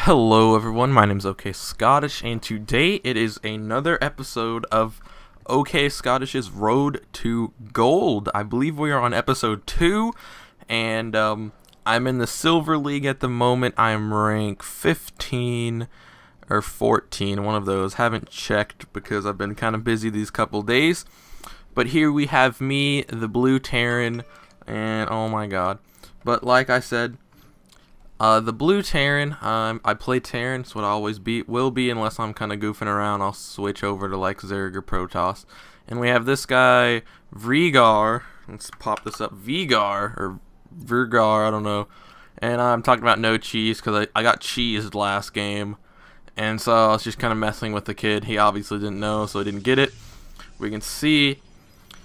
Hello everyone, my name is OKScottish, and today it is another episode of OKScottish's Road to Gold. I believe we are on episode 2, and I'm in the Silver League at the moment. I'm rank 15 or 14, one of those. Haven't checked because I've been kind of busy these couple days. But here we have me, the Blue Terran, and oh my god. But like I said, the Blue Terran, I play Terran, it's what I always will be, unless I'm kind of goofing around. I'll switch over to like Zerg or Protoss. And we have this guy, Vrigar. Let's pop this up. Vigar, or Virgar, I don't know. And I'm talking about no cheese, because I got cheesed last game. And so I was just kind of messing with the kid. He obviously didn't know, so he didn't get it. We can see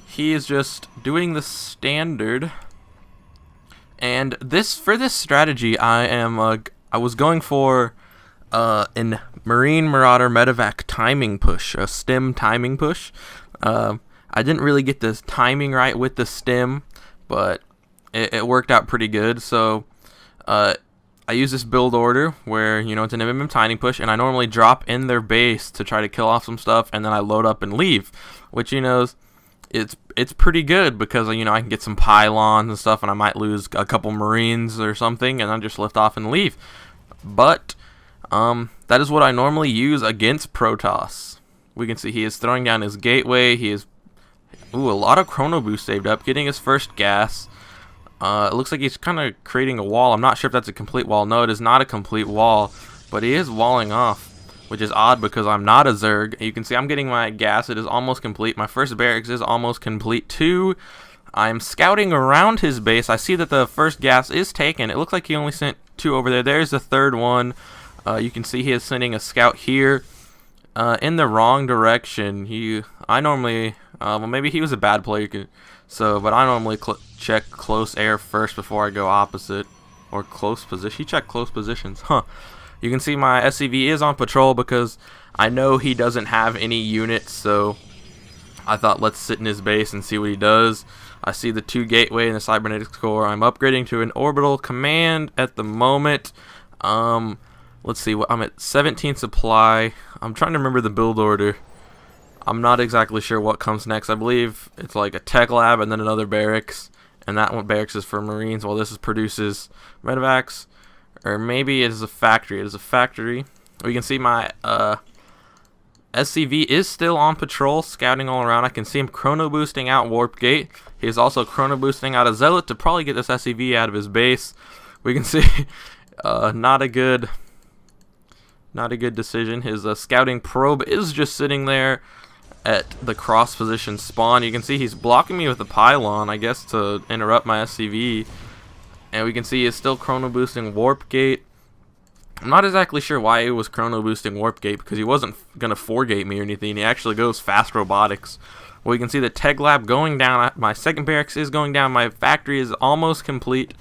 he is just doing the standard. And for this strategy, I was going for an Marine Marauder Medevac timing push, a stem timing push. I didn't really get the timing right with the stem, but it worked out pretty good. So I use this build order where, you know, it's an MMM timing push, and I normally drop in their base to try to kill off some stuff, and then I load up and leave, which, you know, it's pretty good because, you know, I can get some pylons and stuff, and I might lose a couple Marines or something, and then just lift off and leave. But that is what I normally use against Protoss. We can see he is throwing down his gateway. He is a lot of chrono boost saved up, getting his first gas. It looks like he's kind of creating a wall. I'm not sure if that's a complete wall. No, it is not a complete wall, but he is walling off, which is odd because I'm not a Zerg. You can see I'm getting my gas. It is almost complete. My first barracks is almost complete too. I'm scouting around his base. I see that the first gas is taken. It looks like he only sent 2 over there. There's the third one. You can see he is sending a scout here in the wrong direction. I normally, well, maybe he was a bad player, but I normally check close air first before I go opposite, or close position. He checked close positions, huh? You can see my SCV is on patrol because I know he doesn't have any units, so I thought let's sit in his base and see what he does. I see the 2 gateway and the cybernetics core. I'm upgrading to an orbital command at the moment. Let's see, I'm at 17 supply. I'm trying to remember the build order. I'm not exactly sure what comes next. I believe it's like a tech lab and then another barracks, and that one barracks is for Marines, while this produces medevacs. Or maybe it is a factory. It is a factory. We can see my SCV is still on patrol, scouting all around. I can see him chrono boosting out Warp Gate. He is also chrono boosting out a Zealot to probably get this SCV out of his base. We can see not a good decision. His scouting probe is just sitting there at the cross position spawn. You can see he's blocking me with a pylon, I guess, to interrupt my SCV. And we can see he's still chrono boosting Warp Gate. I'm not exactly sure why he was chrono boosting Warp Gate, because he wasn't going to 4-gate me or anything. He actually goes fast robotics. Well, you can see the Tech Lab going down. My second barracks is going down. My factory is almost complete.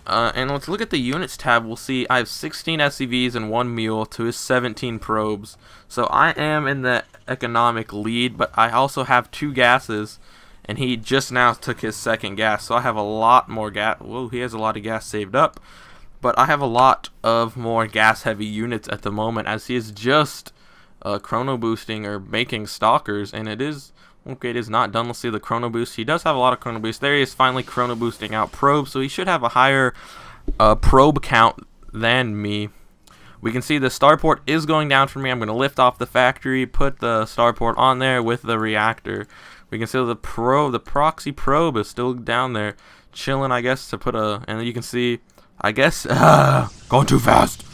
And let's look at the units tab. We'll see I have 16 SCVs and 1 mule to his 17 probes. So I am in the economic lead, but I also have 2 gases. And he just now took his second gas, so I have a lot more gas. Whoa, he has a lot of gas saved up. But I have a lot of more gas-heavy units at the moment, as he is just chrono boosting or making stalkers. And it is, okay, it is not done. Let's see the chrono boost. He does have a lot of chrono boost. There he is finally chrono boosting out probes, so he should have a higher probe count than me. We can see the starport is going down for me. I'm going to lift off the factory, put the starport on there with the reactor. We can see the proxy probe is still down there, chilling, I guess, to put a, and you can see, I guess, going too fast.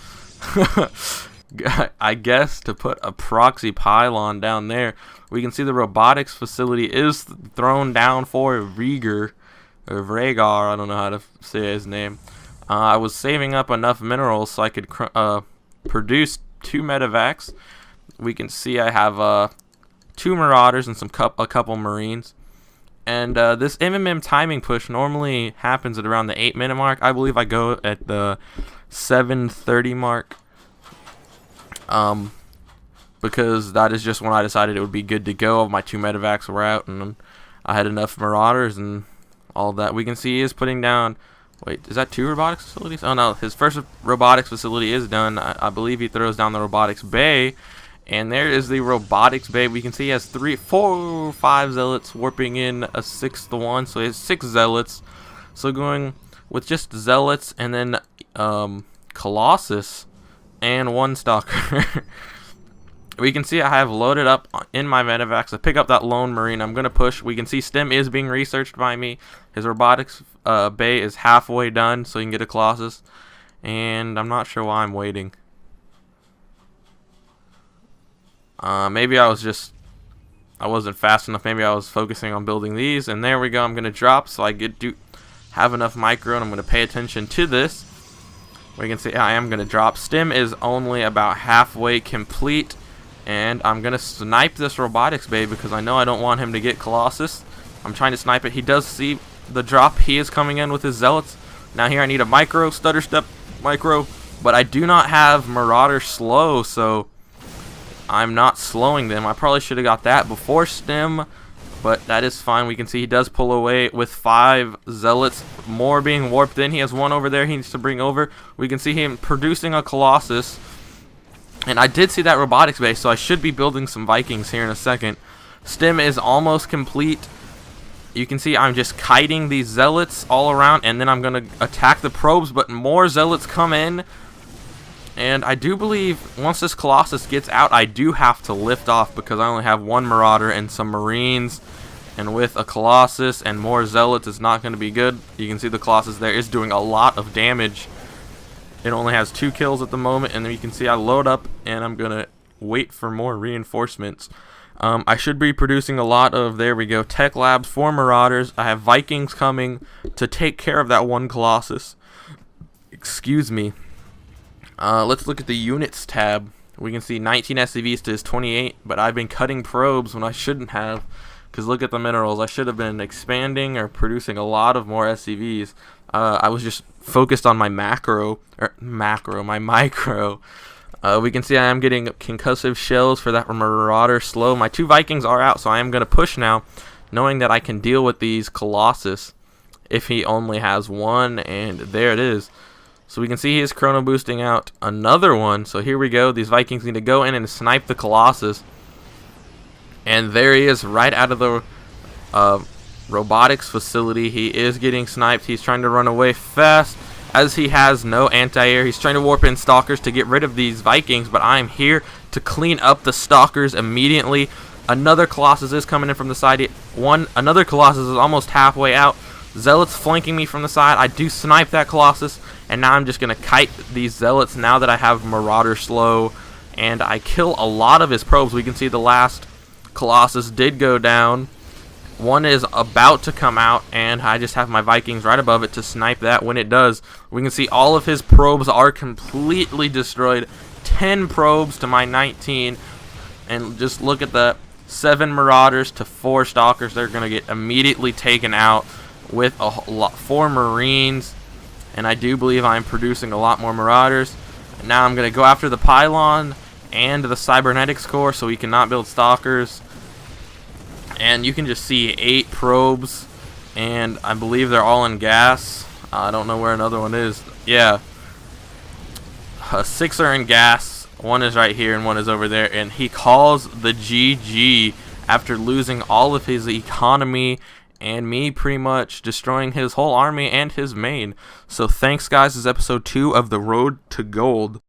I guess to put a proxy pylon down there. We can see the robotics facility is thrown down for Rieger, or Vragar, I don't know how to say his name. I was saving up enough minerals so I could produce 2 medevacs. We can see I have 2 Marauders and a couple Marines. And this MMM timing push normally happens at around the 8-minute mark. I believe I go at the 7:30 mark. Because that is just when I decided it would be good to go. My 2 medevacs were out, and I had enough Marauders and all that. We can see he is putting down Wait, is that 2 robotics facilities? Oh no, his first robotics facility is done. I believe he throws down the robotics bay. And there is the robotics bay. We can see he has 3, 4, 5 zealots warping in a 6th one. So he has 6 zealots. So going with just zealots and then Colossus and 1 stalker. We can see I have loaded up in my medevacs to pick up that lone marine. I'm going to push. We can see Stem is being researched by me. His robotics bay is halfway done so he can get a Colossus. And I'm not sure why I'm waiting. Maybe I wasn't fast enough. Maybe I was focusing on building these. And there we go. I'm going to drop so I get to have enough micro. And I'm going to pay attention to this. We can see I am going to drop. Stem is only about halfway complete. And I'm going to snipe this robotics bay because I know I don't want him to get Colossus. I'm trying to snipe it. He does see the drop. He is coming in with his zealots. Now here I need a micro, stutter step micro. But I do not have Marauder slow, so I'm not slowing them. I probably should have got that before Stem. But that is fine. We can see he does pull away with 5 zealots. More being warped in. He has 1 over there he needs to bring over. We can see him producing a Colossus. And I did see that robotics base, so I should be building some Vikings here in a second. Stem is almost complete. You can see I'm just kiting these zealots all around, and then I'm going to attack the probes, but more zealots come in. And I do believe once this Colossus gets out, I do have to lift off because I only have 1 Marauder and some Marines. And with a Colossus and more zealots, it's not going to be good. You can see the Colossus there is doing a lot of damage. It only has 2 kills at the moment, and then you can see I load up, and I'm going to wait for more reinforcements. I should be producing a lot of, there we go, Tech Labs for Marauders. I have Vikings coming to take care of that 1 Colossus. Excuse me. Let's look at the units tab. We can see 19 SCVs to his 28, but I've been cutting probes when I shouldn't have. Because look at the minerals. I should have been expanding or producing a lot of more SCVs. I was just focused on my micro. We can see I am getting concussive shells for that Marauder slow. My 2 Vikings are out, so I am going to push now, knowing that I can deal with these Colossus if he only has 1, and there it is. So we can see he is chrono boosting out another one. So here we go. These Vikings need to go in and snipe the Colossus. And there he is right out of the robotics facility. He is getting sniped. He's trying to run away fast as he has no anti-air. He's trying to warp in stalkers to get rid of these Vikings, but I'm here to clean up the stalkers immediately. Another Colossus is coming in from the side. Another Colossus is almost halfway out. Zealots flanking me from the side. I do snipe that Colossus, and now I'm just going to kite these Zealots now that I have Marauder slow, and I kill a lot of his probes. We can see the last Colossus did go down. 1 is about to come out, and I just have my Vikings right above it to snipe that when it does. We can see all of his probes are completely destroyed. 10 probes to my 19, and just look at the 7 Marauders to 4 Stalkers. They're going to get immediately taken out with 4 Marines, and I do believe I'm producing a lot more Marauders. Now I'm going to go after the Pylon and the Cybernetics Core, so we cannot build Stalkers. And you can just see 8 probes, and I believe they're all in gas. I don't know where another one is. Yeah, 6 are in gas. 1 is right here, and 1 is over there. And he calls the GG after losing all of his economy and me pretty much destroying his whole army and his main. So thanks, guys. This is episode 2 of The Road to Gold.